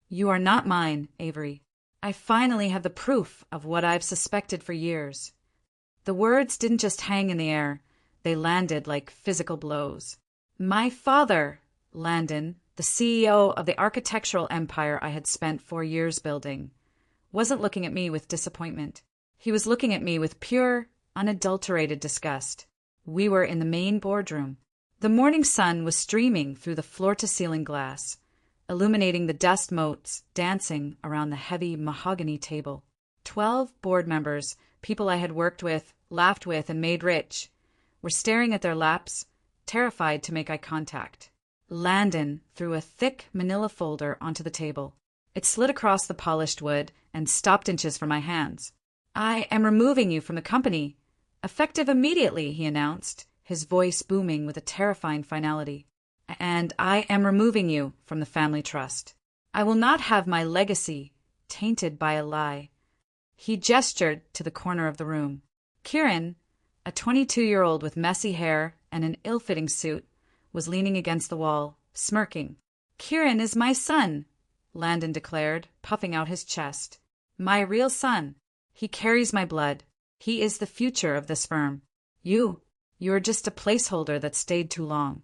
You are not mine, Avery. I finally have the proof of what I've suspected for years. The words didn't just hang in the air, they landed like physical blows. My father, Landon, the CEO of the architectural empire I had spent 4 years building, wasn't looking at me with disappointment. He was looking at me with pure, unadulterated disgust. We were in the main boardroom. The morning sun was streaming through the floor-to-ceiling glass, illuminating the dust motes dancing around the heavy mahogany table. 12 board members, people I had worked with, laughed with, and made rich, were staring at their laps, terrified to make eye contact. Landon threw a thick manila folder onto the table. It slid across the polished wood and stopped inches from my hands. I am removing you from the company. Effective immediately, he announced, his voice booming with a terrifying finality. And I am removing you from the family trust. I will not have my legacy tainted by a lie. He gestured to the corner of the room. Kieran, a 22-year-old with messy hair and an ill-fitting suit, was leaning against the wall, smirking. Kieran is my son, Landon declared, puffing out his chest. My real son. He carries my blood. He is the future of this firm. You are just a placeholder that stayed too long.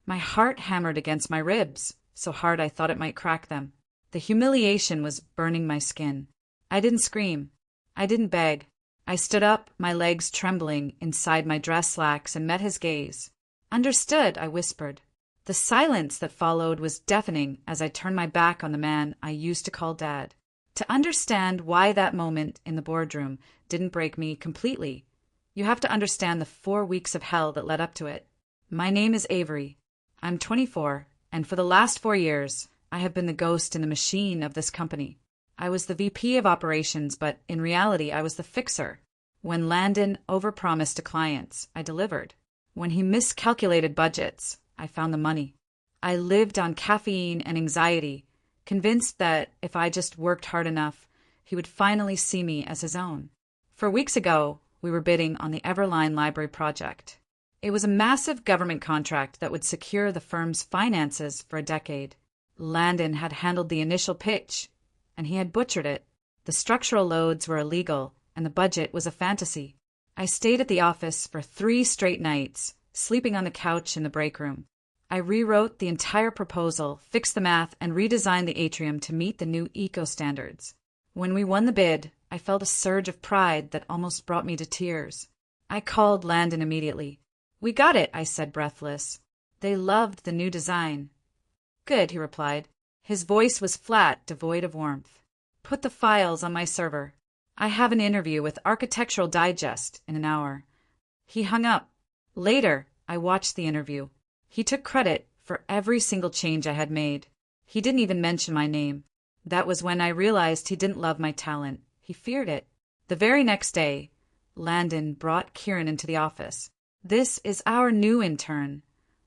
My heart hammered against my ribs, so hard I thought it might crack them. The humiliation was burning my skin. I didn't scream. I didn't beg. I stood up, my legs trembling inside my dress slacks, and met his gaze. Understood, I whispered. The silence that followed was deafening as I turned my back on the man I used to call Dad. To understand why that moment in the boardroom didn't break me completely, you have to understand the 4 weeks of hell that led up to it. My name is Avery. I'm 24, and for the last 4 years, I have been the ghost in the machine of this company. I was the VP of operations, but in reality, I was the fixer. When Landon overpromised to clients, I delivered. When he miscalculated budgets, I found the money. I lived on caffeine and anxiety, convinced that if I just worked hard enough, he would finally see me as his own. 4 weeks ago, we were bidding on the Everline Library project. It was a massive government contract that would secure the firm's finances for a decade. Landon had handled the initial pitch, and he had butchered it. The structural loads were illegal, and the budget was a fantasy. I stayed at the office for 3 straight nights, sleeping on the couch in the break room. I rewrote the entire proposal, fixed the math, and redesigned the atrium to meet the new eco standards. When we won the bid, I felt a surge of pride that almost brought me to tears. I called Landon immediately. We got it, I said, breathless. They loved the new design. Good, he replied. His voice was flat, devoid of warmth. Put the files on my server. I have an interview with Architectural Digest in an hour. He hung up. Later, I watched the interview. He took credit for every single change I had made. He didn't even mention my name. That was when I realized he didn't love my talent. He feared it. The very next day, Landon brought Kieran into the office. This is our new intern,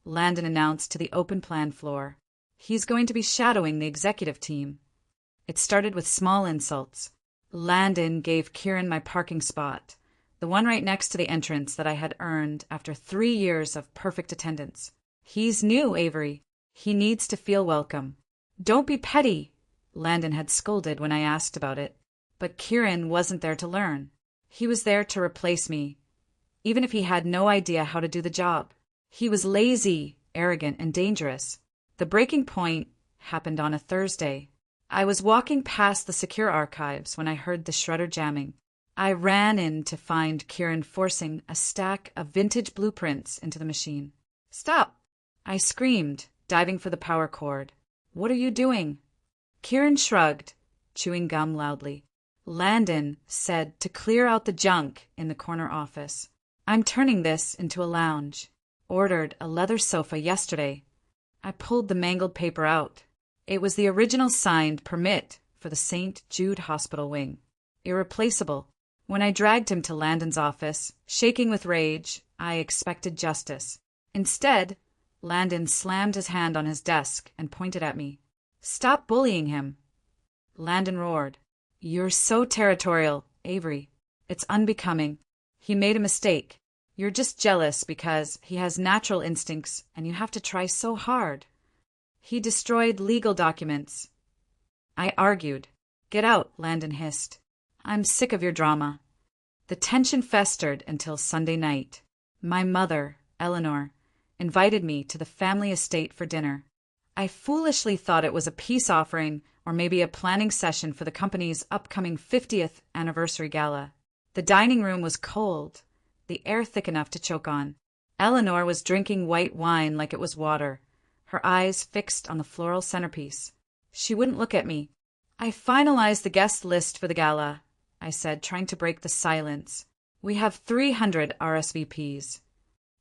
Landon announced to the open plan floor. He's going to be shadowing the executive team. It started with small insults. Landon gave Kieran my parking spot, the one right next to the entrance that I had earned after 3 years of perfect attendance. He's new, Avery. He needs to feel welcome. Don't be petty, Landon had scolded when I asked about it. But Kieran wasn't there to learn. He was there to replace me, even if he had no idea how to do the job. He was lazy, arrogant, and dangerous. The breaking point happened on a Thursday. I was walking past the secure archives when I heard the shredder jamming. I ran in to find Kieran forcing a stack of vintage blueprints into the machine. Stop! I screamed, diving for the power cord. What are you doing? Kieran shrugged, chewing gum loudly. Landon said to clear out the junk in the corner office. I'm turning this into a lounge. Ordered a leather sofa yesterday. I pulled the mangled paper out. It was the original signed permit for the St. Jude Hospital wing. Irreplaceable. When I dragged him to Landon's office, shaking with rage, I expected justice. Instead, Landon slammed his hand on his desk and pointed at me. Stop bullying him. Landon roared. You're so territorial, Avery. It's unbecoming. He made a mistake. You're just jealous because he has natural instincts and you have to try so hard. He destroyed legal documents. I argued. Get out, Landon hissed. I'm sick of your drama. The tension festered until Sunday night. My mother, Eleanor, invited me to the family estate for dinner. I foolishly thought it was a peace offering or maybe a planning session for the company's upcoming 50th Anniversary Gala. The dining room was cold, the air thick enough to choke on. Eleanor was drinking white wine like it was water, her eyes fixed on the floral centerpiece. She wouldn't look at me. I finalized the guest list for the gala, I said, trying to break the silence. We have 300 RSVPs.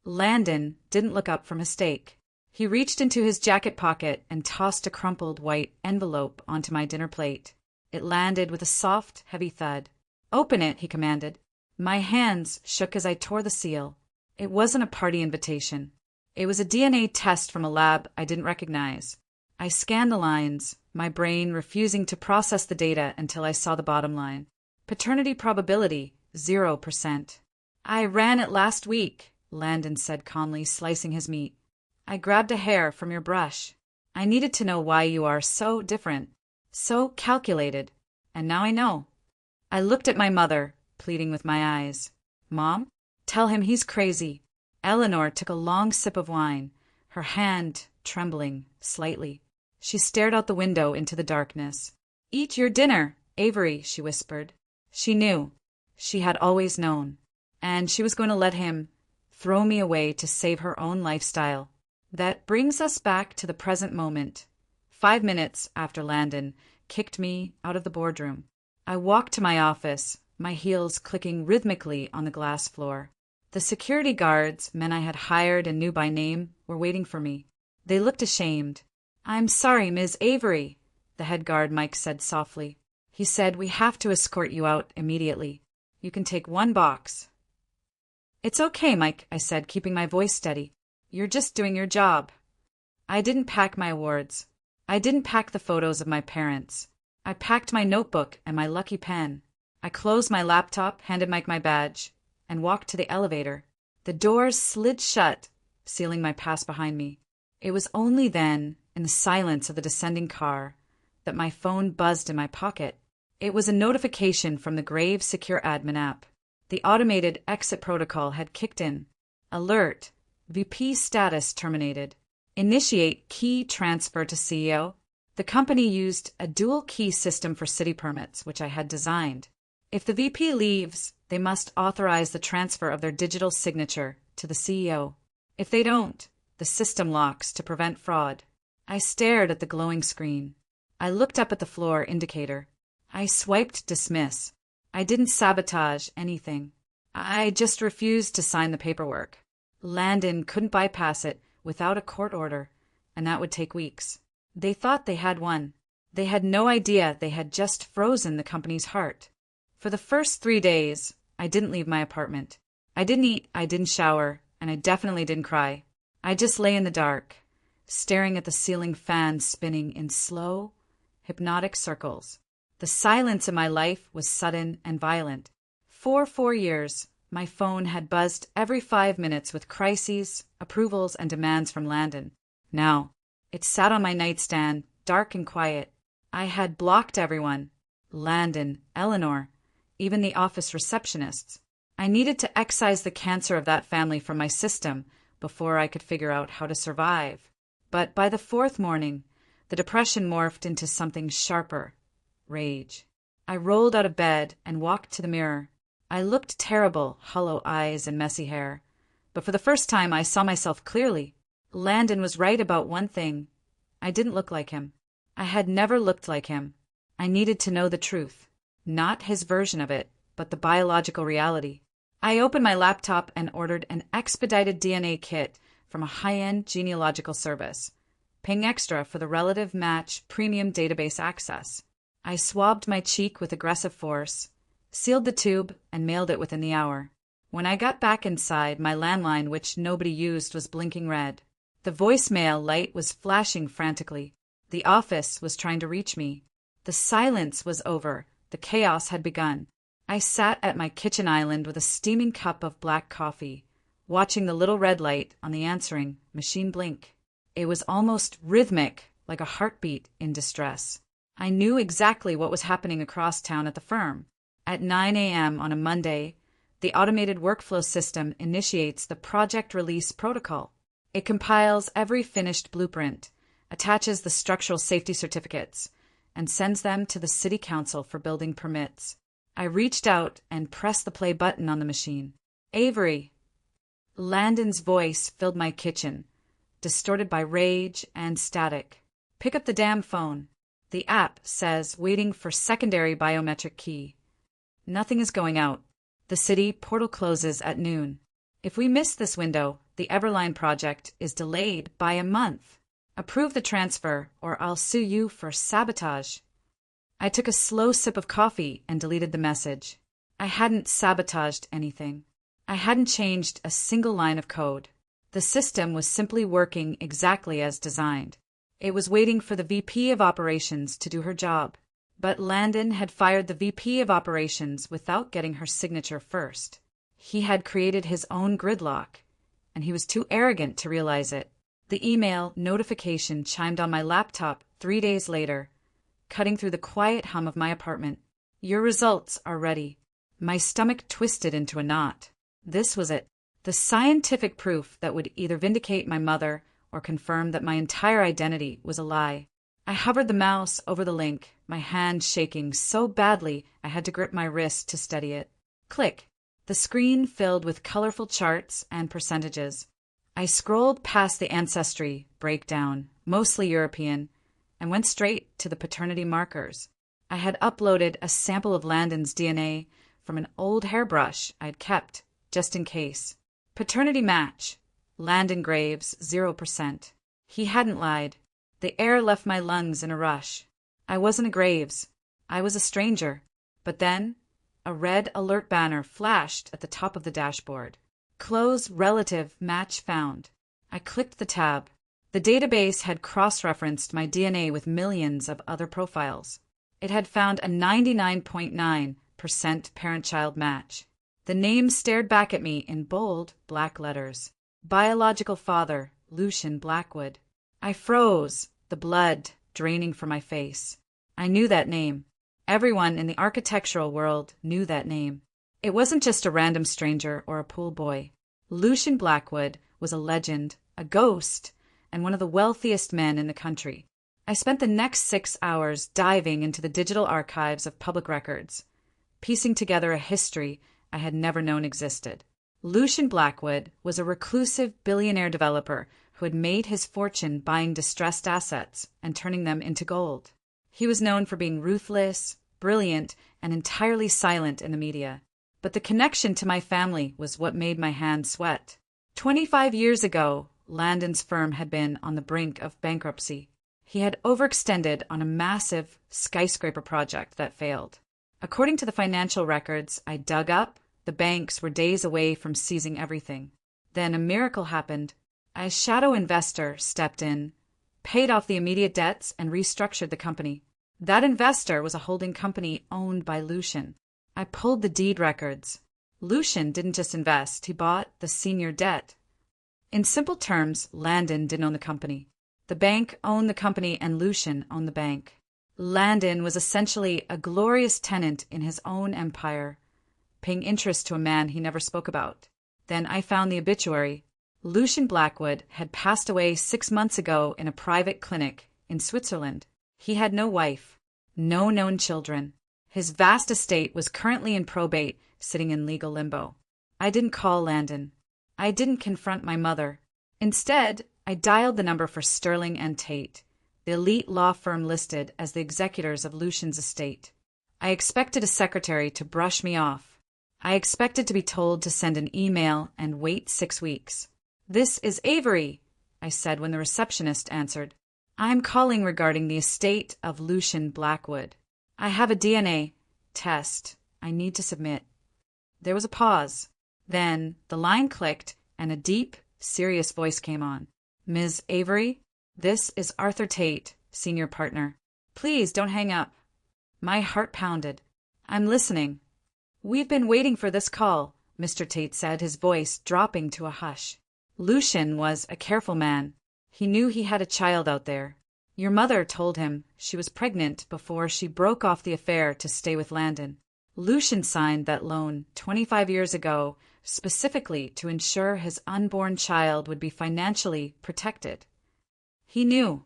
Landon didn't look up from his steak. He reached into his jacket pocket and tossed a crumpled white envelope onto my dinner plate. It landed with a soft, heavy thud. Open it, he commanded. My hands shook as I tore the seal. It wasn't a party invitation. It was a DNA test from a lab I didn't recognize. I scanned the lines, my brain refusing to process the data until I saw the bottom line. Paternity probability, 0%. I ran it last week, Landon said calmly, slicing his meat. I grabbed a hair from your brush. I needed to know why you are so different, so calculated, and now I know. I looked at my mother, pleading with my eyes. Mom, tell him he's crazy. Eleanor took a long sip of wine, her hand trembling slightly. She stared out the window into the darkness. Eat your dinner, Avery, she whispered. She knew. She had always known. And she was going to let him throw me away to save her own lifestyle. That brings us back to the present moment. 5 minutes after Landon kicked me out of the boardroom, I walked to my office, my heels clicking rhythmically on the glass floor. The security guards, men I had hired and knew by name, were waiting for me. They looked ashamed. I'm sorry, Ms. Avery, the head guard Mike said softly. He said, we have to escort you out immediately. You can take 1 box. It's okay, Mike, I said, keeping my voice steady. You're just doing your job. I didn't pack my awards. I didn't pack the photos of my parents. I packed my notebook and my lucky pen. I closed my laptop, handed Mike my badge, and walked to the elevator. The doors slid shut, sealing my pass behind me. It was only then, in the silence of the descending car, that my phone buzzed in my pocket. It was a notification from the Grave Secure Admin app. The automated exit protocol had kicked in. Alert. VP status terminated. Initiate key transfer to CEO. The company used a dual key system for city permits, which I had designed. If the VP leaves, they must authorize the transfer of their digital signature to the CEO. If they don't, the system locks to prevent fraud. I stared at the glowing screen. I looked up at the floor indicator. I swiped dismiss. I didn't sabotage anything. I just refused to sign the paperwork. Landon couldn't bypass it without a court order, and that would take weeks. They thought they had one. They had no idea they had just frozen the company's heart. For the first 3 days, I didn't leave my apartment. I didn't eat, I didn't shower, and I definitely didn't cry. I just lay in the dark, staring at the ceiling fan spinning in slow, hypnotic circles. The silence in my life was sudden and violent. For 4 years, my phone had buzzed every 5 minutes with crises, approvals, and demands from Landon. Now, it sat on my nightstand, dark and quiet. I had blocked everyone. Landon, Eleanor, even the office receptionists. I needed to excise the cancer of that family from my system before I could figure out how to survive. But by the 4th morning, the depression morphed into something sharper. Rage. I rolled out of bed and walked to the mirror. I looked terrible, hollow eyes and messy hair. But for the first time, I saw myself clearly. Landon was right about one thing. I didn't look like him. I had never looked like him. I needed to know the truth. Not his version of it, but the biological reality. I opened my laptop and ordered an expedited DNA kit from a high-end genealogical service, paying extra for the relative match premium database access. I swabbed my cheek with aggressive force, sealed the tube, and mailed it within the hour. When I got back inside, my landline, which nobody used, was blinking red. The voicemail light was flashing frantically. The office was trying to reach me. The silence was over. The chaos had begun. I sat at my kitchen island with a steaming cup of black coffee, watching the little red light on the answering machine blink. It was almost rhythmic, like a heartbeat in distress. I knew exactly what was happening across town at the firm. At 9 a.m. on a Monday, the automated workflow system initiates the project release protocol. It compiles every finished blueprint, attaches the structural safety certificates, and sends them to the city council for building permits. I reached out and pressed the play button on the machine. Avery. Landon's voice filled my kitchen, distorted by rage and static. Pick up the damn phone. The app says waiting for secondary biometric key. Nothing is going out. The city portal closes at noon. If we miss this window, the Everline project is delayed by a month. Approve the transfer or I'll sue you for sabotage. I took a slow sip of coffee and deleted the message. I hadn't sabotaged anything. I hadn't changed a single line of code. The system was simply working exactly as designed. It was waiting for the VP of Operations to do her job. But Landon had fired the VP of Operations without getting her signature first. He had created his own gridlock, and he was too arrogant to realize it. The email notification chimed on my laptop 3 days later, cutting through the quiet hum of my apartment. Your results are ready. My stomach twisted into a knot. This was it. The scientific proof that would either vindicate my mother or confirm that my entire identity was a lie. I hovered the mouse over the link, my hand shaking so badly I had to grip my wrist to steady it. Click. The screen filled with colorful charts and percentages. I scrolled past the ancestry breakdown, mostly European, and went straight to the paternity markers. I had uploaded a sample of Landon's DNA from an old hairbrush I'd kept, just in case. Paternity match. Landon Graves, 0%. He hadn't lied. The air left my lungs in a rush. I wasn't a Graves. I was a stranger. But then, a red alert banner flashed at the top of the dashboard. Close relative match found. I clicked the tab. The database had cross-referenced my DNA with millions of other profiles. It had found a 99.9% parent-child match. The name stared back at me in bold, black letters. Biological father, Lucian Blackwood. I froze, the blood draining from my face. I knew that name. Everyone in the architectural world knew that name. It wasn't just a random stranger or a pool boy. Lucian Blackwood was a legend, a ghost, and one of the wealthiest men in the country. I spent the next 6 hours diving into the digital archives of public records, piecing together a history I had never known existed. Lucian Blackwood was a reclusive billionaire developer who had made his fortune buying distressed assets and turning them into gold. He was known for being ruthless, brilliant, and entirely silent in the media. But the connection to my family was what made my hands sweat. 25 years ago, Landon's firm had been on the brink of bankruptcy. He had overextended on a massive skyscraper project that failed. According to the financial records I dug up, the banks were days away from seizing everything. Then a miracle happened. A shadow investor stepped in, paid off the immediate debts, and restructured the company. That investor was a holding company owned by Lucian. I pulled the deed records. Lucian didn't just invest, he bought the senior debt. In simple terms, Landon didn't own the company. The bank owned the company and Lucian owned the bank. Landon was essentially a glorious tenant in his own empire, paying interest to a man he never spoke about. Then I found the obituary. Lucian Blackwood had passed away 6 months ago in a private clinic in Switzerland. He had no wife, no known children. His vast estate was currently in probate, sitting in legal limbo. I didn't call Landon. I didn't confront my mother. Instead, I dialed the number for Sterling and Tate, the elite law firm listed as the executors of Lucian's estate. I expected a secretary to brush me off. I expected to be told to send an email and wait 6 weeks. "This is Avery," I said when the receptionist answered. "I'm calling regarding the estate of Lucian Blackwood. I have a DNA test I need to submit." There was a pause. Then the line clicked and a deep, serious voice came on. "Ms. Avery, this is Arthur Tate, senior partner. Please don't hang up." My heart pounded. "I'm listening." "We've been waiting for this call," Mr. Tate said, his voice dropping to a hush. Lucian was a careful man. He knew he had a child out there. Your mother told him she was pregnant before she broke off the affair to stay with Landon. Lucian signed that loan 25 years ago specifically to ensure his unborn child would be financially protected. He knew.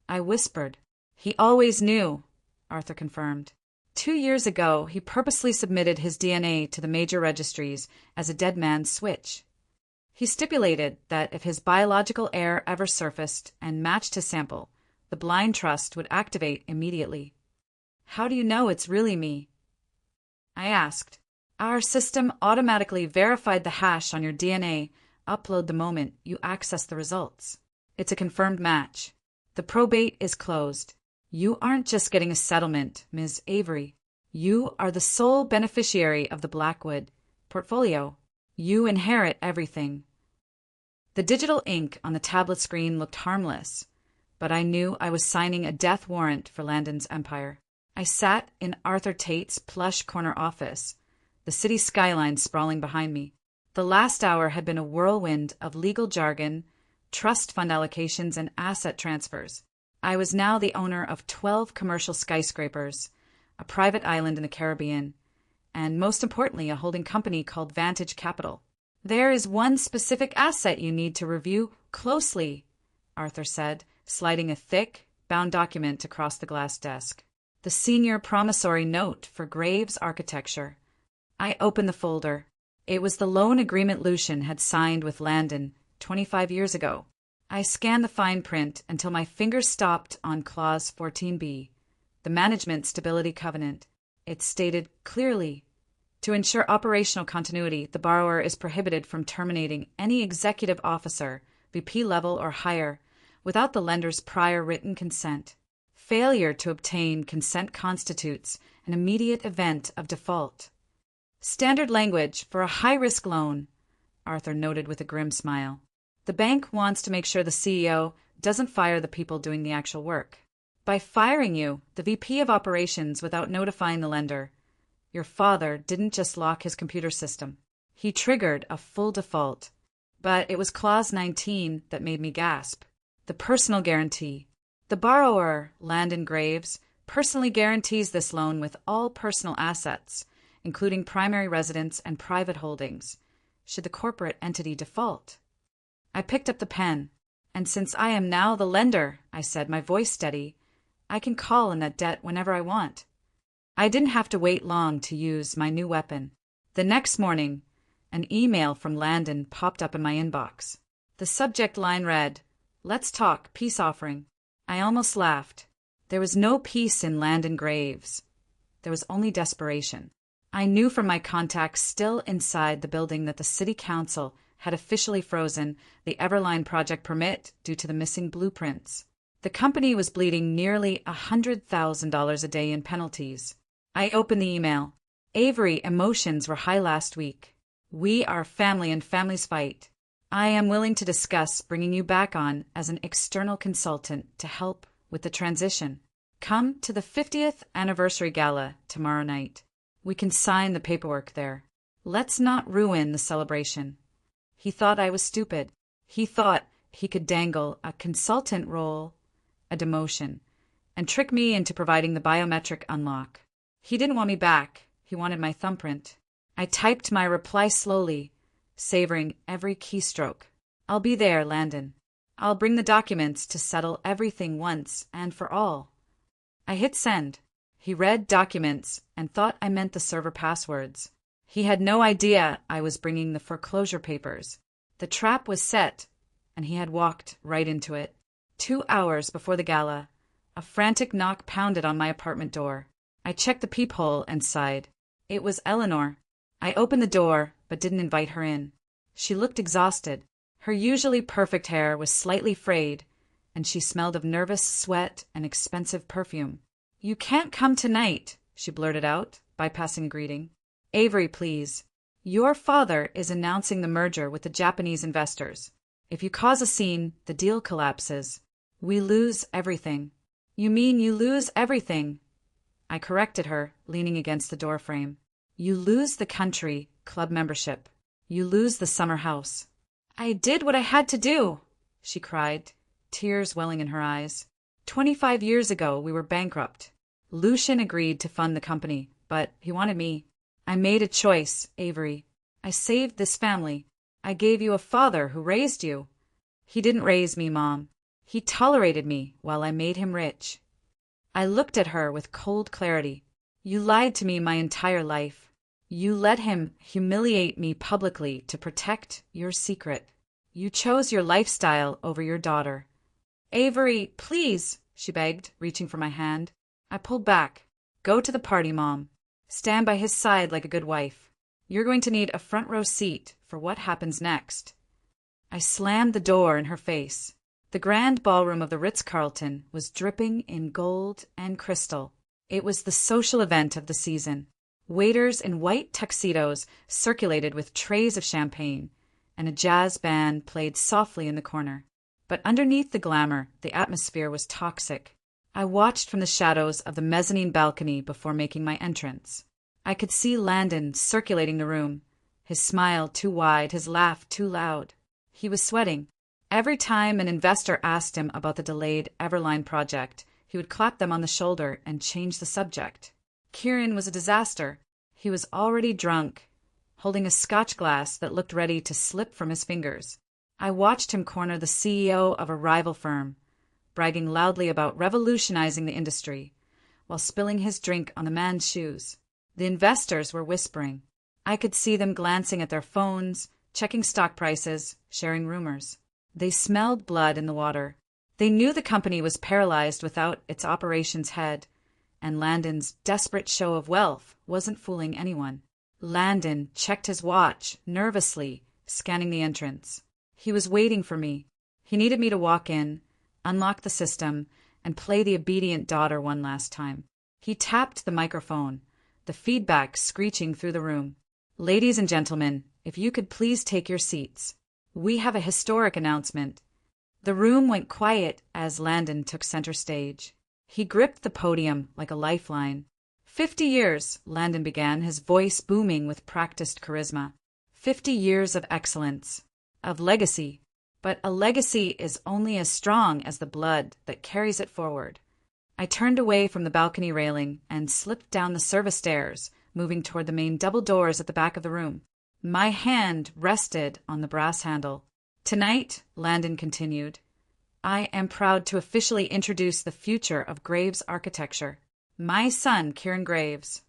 I whispered. He always knew, Arthur confirmed. 2 years ago, he purposely submitted his DNA to the major registries as a dead man's switch. He stipulated that if his biological heir ever surfaced and matched his sample, the blind trust would activate immediately. How do you know it's really me? I asked. Our system automatically verified the hash on your DNA upload the moment you access the results. It's a confirmed match. The probate is closed. You aren't just getting a settlement, Ms. Avery. You are the sole beneficiary of the Blackwood portfolio. You inherit everything. The digital ink on the tablet screen looked harmless, but I knew I was signing a death warrant for Landon's empire. I sat in Arthur Tate's plush corner office, the city skyline sprawling behind me. The last hour had been a whirlwind of legal jargon, trust fund allocations, and asset transfers. I was now the owner of 12 commercial skyscrapers, a private island in the Caribbean, and most importantly, a holding company called Vantage Capital. There is one specific asset you need to review closely, Arthur said, sliding a thick, bound document across the glass desk. The senior promissory note for Graves Architecture. I opened the folder. It was the loan agreement Lucian had signed with Landon 25 years ago. I scanned the fine print until my fingers stopped on Clause 14b, the Management Stability Covenant. It stated clearly, to ensure operational continuity, the borrower is prohibited from terminating any executive officer, VP level or higher, without the lender's prior written consent. Failure to obtain consent constitutes an immediate event of default. Standard language for a high-risk loan, Arthur noted with a grim smile. The bank wants to make sure the CEO doesn't fire the people doing the actual work. By firing you, the VP of operations, without notifying the lender, your father didn't just lock his computer system. He triggered a full default. But it was Clause 19 that made me gasp. The personal guarantee. The borrower, Landon Graves, personally guarantees this loan with all personal assets, including primary residence and private holdings, should the corporate entity default. I picked up the pen, and since I am now the lender, I said, my voice steady, I can call in that debt whenever I want. I didn't have to wait long to use my new weapon. The next morning, an email from Landon popped up in my inbox. The subject line read, "Let's talk, peace offering." I almost laughed. There was no peace in Landon Graves. There was only desperation. I knew from my contacts still inside the building that the city council had officially frozen the Everline project permit due to the missing blueprints. The company was bleeding nearly $100,000 a day in penalties. I opened the email. Avery, emotions were high last week. We are family and families fight. I am willing to discuss bringing you back on as an external consultant to help with the transition. Come to the 50th Anniversary Gala tomorrow night. We can sign the paperwork there. Let's not ruin the celebration. He thought I was stupid. He thought he could dangle a consultant role, a demotion, and trick me into providing the biometric unlock. He didn't want me back. He wanted my thumbprint. I typed my reply slowly, savoring every keystroke. I'll be there, Landon. I'll bring the documents to settle everything once and for all. I hit send. He read documents and thought I meant the server passwords. He had no idea I was bringing the foreclosure papers. The trap was set, and he had walked right into it. 2 hours before the gala, a frantic knock pounded on my apartment door. I checked the peephole and sighed. It was Eleanor. I opened the door, but didn't invite her in. She looked exhausted. Her usually perfect hair was slightly frayed, and she smelled of nervous sweat and expensive perfume. "You can't come tonight," she blurted out, bypassing a greeting. "Avery, please. Your father is announcing the merger with the Japanese investors. If you cause a scene, the deal collapses. We lose everything." "You mean you lose everything?" I corrected her, leaning against the doorframe. "You lose the country, club membership. You lose the summer house." "I did what I had to do," she cried, tears welling in her eyes. 25 years ago, we were bankrupt. Lucian agreed to fund the company, but he wanted me. I made a choice, Avery. I saved this family. I gave you a father who raised you. He didn't raise me, Mom. He tolerated me while I made him rich. I looked at her with cold clarity. You lied to me my entire life. You let him humiliate me publicly to protect your secret. You chose your lifestyle over your daughter. Avery, please, she begged, reaching for my hand. I pulled back. Go to the party, Mom. Stand by his side like a good wife. You're going to need a front row seat for what happens next. I slammed the door in her face. The grand ballroom of the Ritz-Carlton was dripping in gold and crystal. It was the social event of the season. Waiters in white tuxedos circulated with trays of champagne, and a jazz band played softly in the corner. But underneath the glamour, the atmosphere was toxic. I watched from the shadows of the mezzanine balcony before making my entrance. I could see Landon circulating the room, his smile too wide, his laugh too loud. He was sweating. Every time an investor asked him about the delayed Everline project, he would clap them on the shoulder and change the subject. Kieran was a disaster. He was already drunk, holding a scotch glass that looked ready to slip from his fingers. I watched him corner the CEO of a rival firm, bragging loudly about revolutionizing the industry, while spilling his drink on the man's shoes. The investors were whispering. I could see them glancing at their phones, checking stock prices, sharing rumors. They smelled blood in the water. They knew the company was paralyzed without its operations head, and Landon's desperate show of wealth wasn't fooling anyone. Landon checked his watch, nervously, scanning the entrance. He was waiting for me. He needed me to walk in, unlock the system, and play the obedient daughter one last time. He tapped the microphone, the feedback screeching through the room. Ladies and gentlemen, if you could please take your seats. We have a historic announcement. The room went quiet as Landon took center stage. He gripped the podium like a lifeline. 50 years, Landon began, his voice booming with practiced charisma. 50 years of excellence, of legacy. But a legacy is only as strong as the blood that carries it forward. I turned away from the balcony railing and slipped down the service stairs, moving toward the main double doors at the back of the room. My hand rested on the brass handle. Tonight, Landon continued, I am proud to officially introduce the future of Graves architecture. My son, Kieran Graves.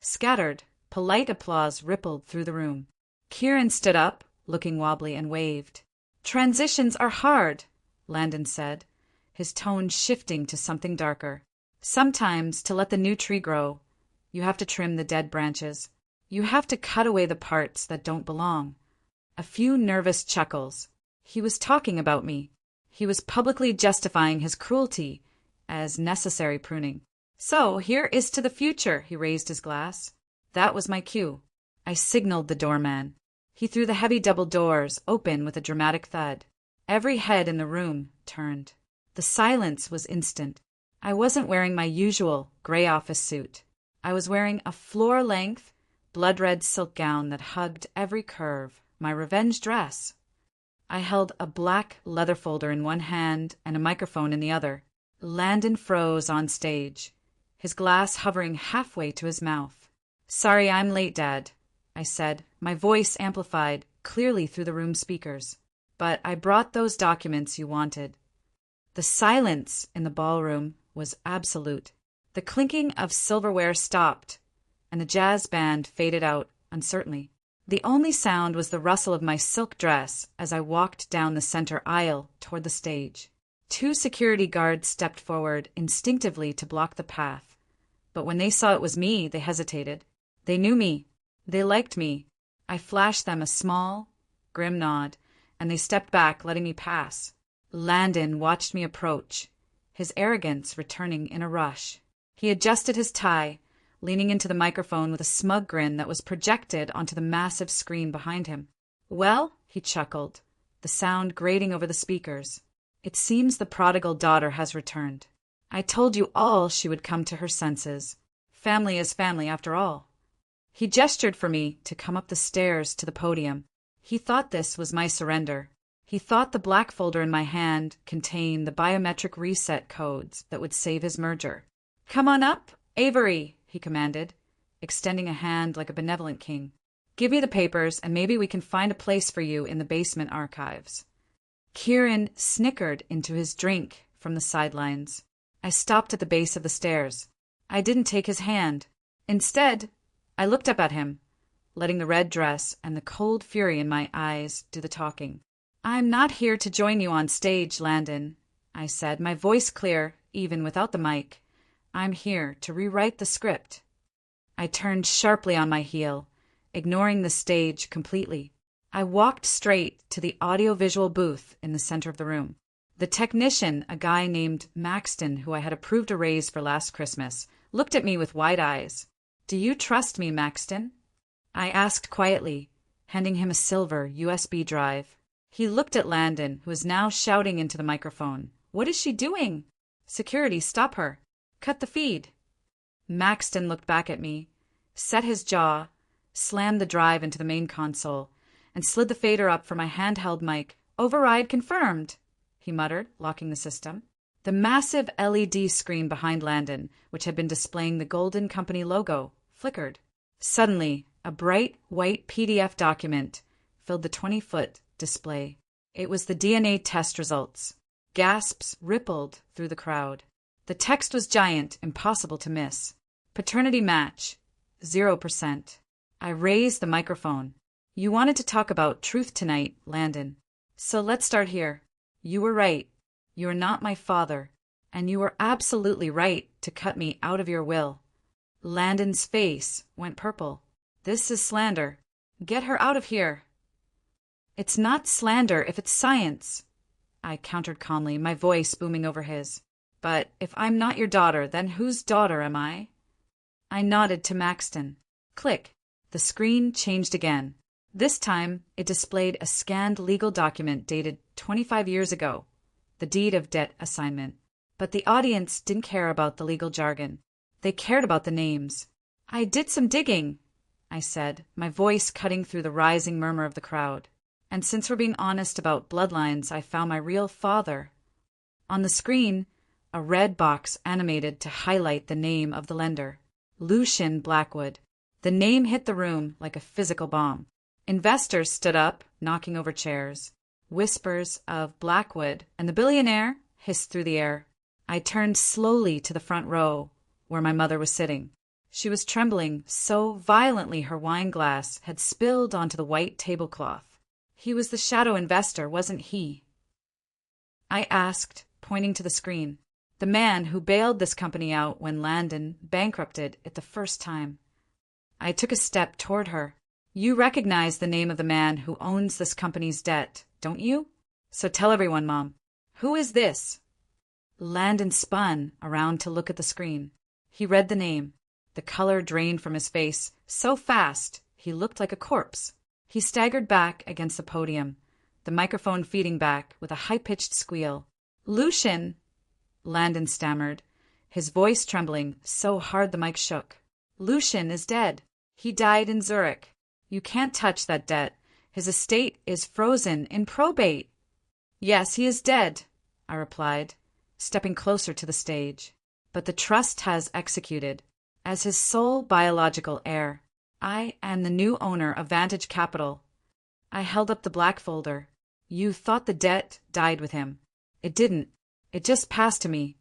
Scattered, polite applause rippled through the room. Kieran stood up, looking wobbly, and waved. Transitions are hard, Landon said, his tone shifting to something darker. Sometimes, to let the new tree grow, you have to trim the dead branches. You have to cut away the parts that don't belong. A few nervous chuckles. He was talking about me. He was publicly justifying his cruelty as necessary pruning. So here is to the future, he raised his glass. That was my cue. I signaled the doorman. He threw the heavy double doors open with a dramatic thud. Every head in the room turned. The silence was instant. I wasn't wearing my usual gray office suit. I was wearing a floor-length, blood-red silk gown that hugged every curve, my revenge dress. I held a black leather folder in one hand and a microphone in the other. Landon froze on stage, his glass hovering halfway to his mouth. Sorry I'm late, Dad, I said, my voice amplified clearly through the room speakers. But I brought those documents you wanted. The silence in the ballroom was absolute. The clinking of silverware stopped, and the jazz band faded out uncertainly. The only sound was the rustle of my silk dress as I walked down the center aisle toward the stage. 2 security guards stepped forward instinctively to block the path, but when they saw it was me, they hesitated. They knew me. They liked me. I flashed them a small, grim nod, and they stepped back, letting me pass. Landon watched me approach, his arrogance returning in a rush. He adjusted his tie, leaning into the microphone with a smug grin that was projected onto the massive screen behind him. Well, he chuckled, the sound grating over the speakers. It seems the prodigal daughter has returned. I told you all she would come to her senses. Family is family after all. He gestured for me to come up the stairs to the podium. He thought this was my surrender. He thought the black folder in my hand contained the biometric reset codes that would save his merger. "Come on up, Avery," he commanded, extending a hand like a benevolent king. "Give me the papers, and maybe we can find a place for you in the basement archives." Kieran snickered into his drink from the sidelines. I stopped at the base of the stairs. I didn't take his hand. Instead, I looked up at him, letting the red dress and the cold fury in my eyes do the talking. "I'm not here to join you on stage, Landon," I said, my voice clear, even without the mic. "I'm here to rewrite the script." I turned sharply on my heel, ignoring the stage completely. I walked straight to the audiovisual booth in the center of the room. The technician, a guy named Maxton, who I had approved a raise for last Christmas, looked at me with wide eyes. "Do you trust me, Maxton?" I asked quietly, handing him a silver USB drive. He looked at Landon, who was now shouting into the microphone. "What is she doing? Security, stop her. Cut the feed." Maxton looked back at me, set his jaw, slammed the drive into the main console, and slid the fader up for my handheld mic. "Override confirmed," he muttered, locking the system. The massive LED screen behind Landon, which had been displaying the Golden Company logo, flickered. Suddenly, a bright white PDF document filled the 20-foot display. It was the DNA test results. Gasps rippled through the crowd. The text was giant, impossible to miss. Paternity match, 0%. I raised the microphone. "You wanted to talk about truth tonight, Landon. So let's start here. You were right. You are not my father. And you were absolutely right to cut me out of your will." Landon's face went purple. "This is slander. Get her out of here." "It's not slander if it's science," I countered calmly, my voice booming over his. "But if I'm not your daughter, then whose daughter am I?" I nodded to Maxton. Click. The screen changed again. This time, it displayed a scanned legal document dated 25 years ago, the deed of debt assignment. But the audience didn't care about the legal jargon. They cared about the names. "I did some digging," I said, my voice cutting through the rising murmur of the crowd. "And since we're being honest about bloodlines, I found my real father." On the screen, a red box animated to highlight the name of the lender, Lucian Blackwood. The name hit the room like a physical bomb. Investors stood up, knocking over chairs. Whispers of Blackwood and the billionaire hissed through the air. I turned slowly to the front row, where my mother was sitting. She was trembling so violently her wine glass had spilled onto the white tablecloth. "He was the shadow investor, wasn't he?" I asked, pointing to the screen. "The man who bailed this company out when Landon bankrupted it the first time." I took a step toward her. "You recognize the name of the man who owns this company's debt, don't you? So tell everyone, Mom. Who is this?" Landon spun around to look at the screen. He read the name. The color drained from his face so fast he looked like a corpse. He staggered back against the podium, the microphone feeding back with a high-pitched squeal. "Lucian," Landon stammered, his voice trembling so hard the mic shook. "Lucian is dead. He died in Zurich. You can't touch that debt. His estate is frozen in probate." "Yes, he is dead," I replied, stepping closer to the stage. "But the trust has executed. As his sole biological heir, I am the new owner of Vantage Capital." I held up the black folder. "You thought the debt died with him. It didn't. It just passed to me."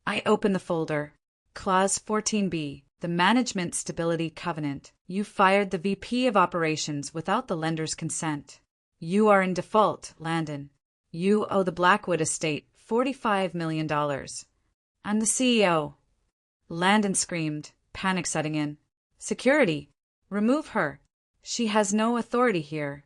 I opened the folder. Clause 14B, the Management Stability Covenant. "You fired the VP of Operations without the lender's consent. You are in default, Landon. You owe the Blackwood estate $45 million. I'm the CEO." Landon screamed, panic setting in. "Security! Remove her. She has no authority here."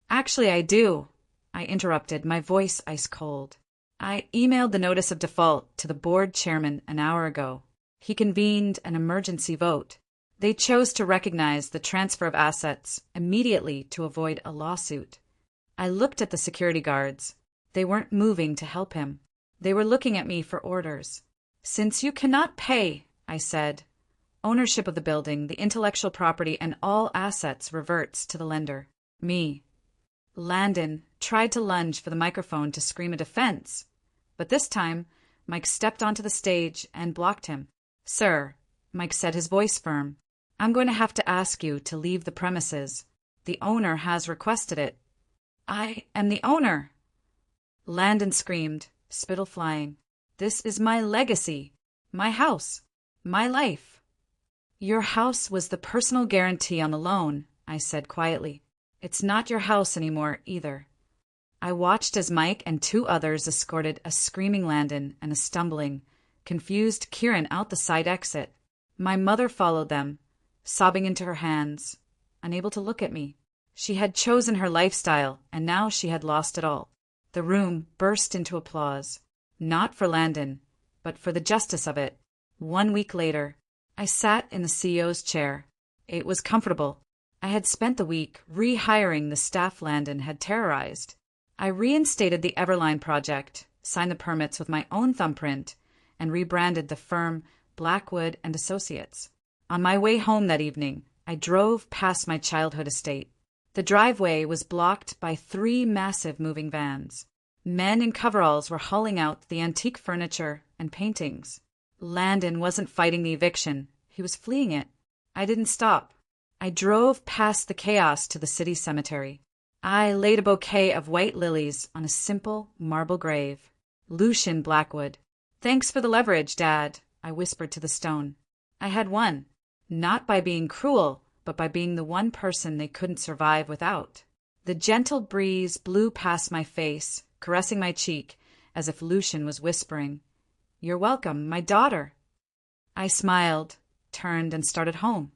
"Actually, I do," I interrupted, my voice ice cold. "I emailed the notice of default to the board chairman an hour ago. He convened an emergency vote. They chose to recognize the transfer of assets immediately to avoid a lawsuit." I looked at the security guards. They weren't moving to help him. They were looking at me for orders. "Since you cannot pay," I said, "ownership of the building, the intellectual property, and all assets reverts to the lender, me." Landon tried to lunge for the microphone to scream a defense, but this time Mike stepped onto the stage and blocked him. "Sir," Mike said, his voice firm, "I'm going to have to ask you to leave the premises. The owner has requested it." "I am the owner!" Landon screamed, spittle flying. "This is my legacy, my house, my life." "Your house was the personal guarantee on the loan," I said quietly. "It's not your house anymore, either." I watched as Mike and two others escorted a screaming Landon and a stumbling, confused Kieran out the side exit. My mother followed them, sobbing into her hands, unable to look at me. She had chosen her lifestyle, and now she had lost it all. The room burst into applause, not for Landon, but for the justice of it. 1 week later, I sat in the CEO's chair. It was comfortable. I had spent the week rehiring the staff Landon had terrorized. I reinstated the Everline project, signed the permits with my own thumbprint, and rebranded the firm Blackwood and Associates. On my way home that evening, I drove past my childhood estate. The driveway was blocked by 3 massive moving vans. Men in coveralls were hauling out the antique furniture and paintings. Landon wasn't fighting the eviction. He was fleeing it. I didn't stop. I drove past the chaos to the city cemetery. I laid a bouquet of white lilies on a simple marble grave. Lucian Blackwood. "Thanks for the leverage, Dad," I whispered to the stone. I had won, not by being cruel, but by being the one person they couldn't survive without. The gentle breeze blew past my face, caressing my cheek, as if Lucian was whispering, "You're welcome, my daughter." I smiled, turned, and started home.